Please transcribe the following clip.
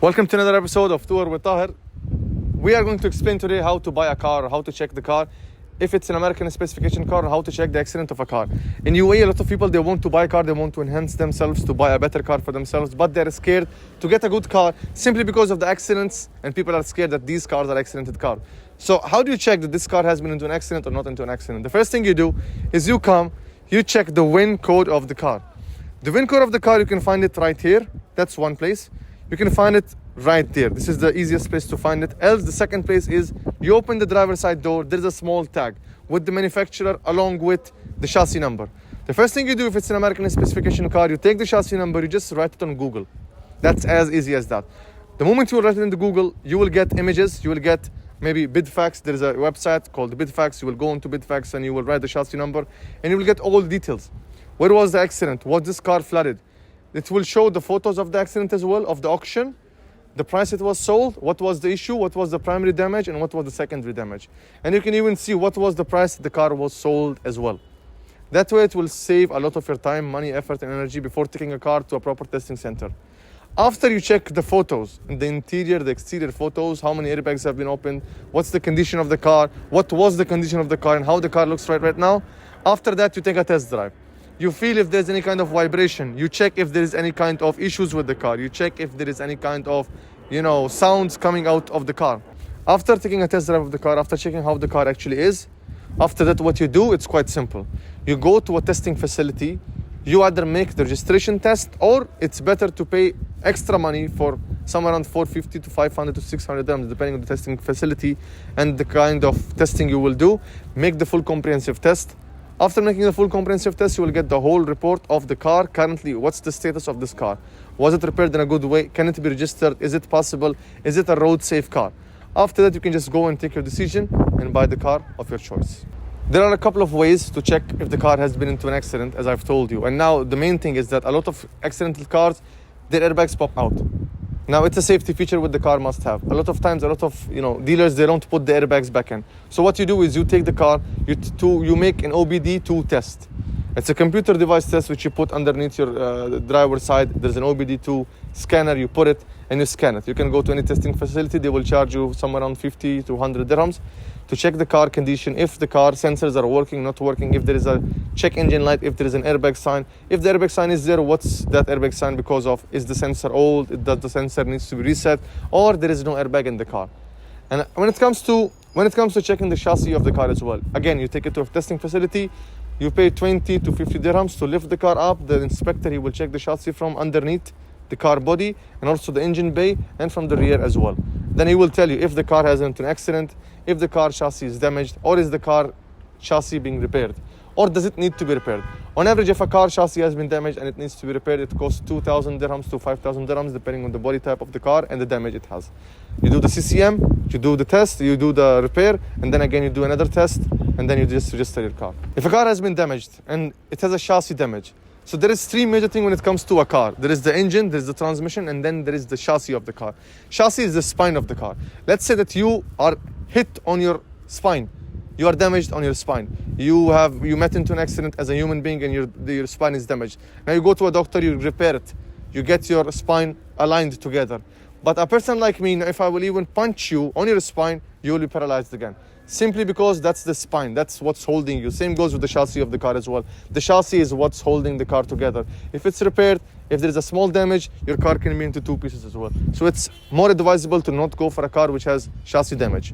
Welcome to another episode of Tour with Tahir. We are going to explain today how to buy a car, or how to check the car, if it's an American specification car, or how to check the accident of a car. In UAE, a lot of people, they want to buy a car, they want to enhance themselves, to buy a better car for themselves, but they're scared to get a good car simply because of the accidents, and people are scared that these cars are accidented cars. So how do you check that this car has been into an accident or not into an accident? The first thing you do is you check the VIN code of the car. The VIN code of the car, you can find it right here. That's one place. You can find it right there. This is the easiest place to find it. Else, the second place is you open the driver's side door. There's a small tag with the manufacturer along with the chassis number. The first thing you do if it's an American specification car, you take the chassis number, you just write it on Google. That's as easy as that. The moment you write it into Google, you will get images, you will get maybe BidFax. There's a website called BidFax. You will go into BidFax and you will write the chassis number and you will get all the details. Where was the accident? Was this car flooded? It will show the photos of the accident as well, of the auction, the price it was sold, what was the issue, what was the primary damage, and what was the secondary damage. And you can even see what was the price the car was sold as well. That way it will save a lot of your time, money, effort, and energy before taking a car to a proper testing center. After you check the photos, the interior, the exterior photos, how many airbags have been opened, what's the condition of the car, what was the condition of the car, and how the car looks right now. After that, you take a test drive. You feel if there's any kind of vibration. You check if there is any kind of issues with the car. You check if there is any kind of, sounds coming out of the car. After taking a test drive of the car, after checking how the car actually is, after that, what you do, it's quite simple. You go to a testing facility. You either make the registration test, or it's better to pay extra money for somewhere around 450 to 500 to 600 dirhams, depending on the testing facility and the kind of testing you will do. Make the full comprehensive test. After making the full comprehensive test, you will get the whole report of the car. Currently, what's the status of this car? Was it repaired in a good way? Can it be registered? Is it possible? Is it a road safe car? After that, you can just go and take your decision and buy the car of your choice. There are a couple of ways to check if the car has been into an accident, as I've told you. And now the main thing is that a lot of accidental cars, their airbags pop out. Now, it's a safety feature which the car must have. A lot of times, dealers, they don't put the airbags back in. So what you do is you take the car, you make an OBD2 test. It's a computer device test which you put underneath your driver's side. There's an OBD2 scanner, you put it and you scan it. You can go to any testing facility. They will charge you somewhere around 50 to 100 dirhams to check the car condition, if the car sensors are working, not working, if there is a check engine light, if there is an airbag sign. If the airbag sign is there, what's that airbag sign because of? Is the sensor old? Does the sensor needs to be reset? Or there is no airbag in the car? And when it comes to checking the chassis of the car as well, again, you take it to a testing facility. You pay 20 to 50 dirhams to lift the car up. The inspector, he will check the chassis from underneath the car body and also the engine bay and from the rear as well. Then he will tell you if the car has an accident, if the car chassis is damaged, or is the car chassis being repaired, or does it need to be repaired. On average, if a car chassis has been damaged and it needs to be repaired, it costs 2,000 dirhams to 5,000 dirhams depending on the body type of the car and the damage it has. You do the CCM, you do the test, you do the repair, and then again you do another test, and then you just register your car. If a car has been damaged and it has a chassis damage, so there is three major things when it comes to a car. There is the engine, there is the transmission, and then there is the chassis of the car. Chassis is the spine of the car. Let's say that you are hit on your spine. You are damaged on your spine. You met into an accident as a human being and your spine is damaged. Now you go to a doctor, you repair it. You get your spine aligned together. But a person like me, if I will even punch you on your spine, you will be paralyzed again. Simply because that's the spine, that's what's holding you. Same goes with the chassis of the car as well. The chassis is what's holding the car together. If it's repaired, if there is a small damage, your car can be into two pieces as well. So it's more advisable to not go for a car which has chassis damage.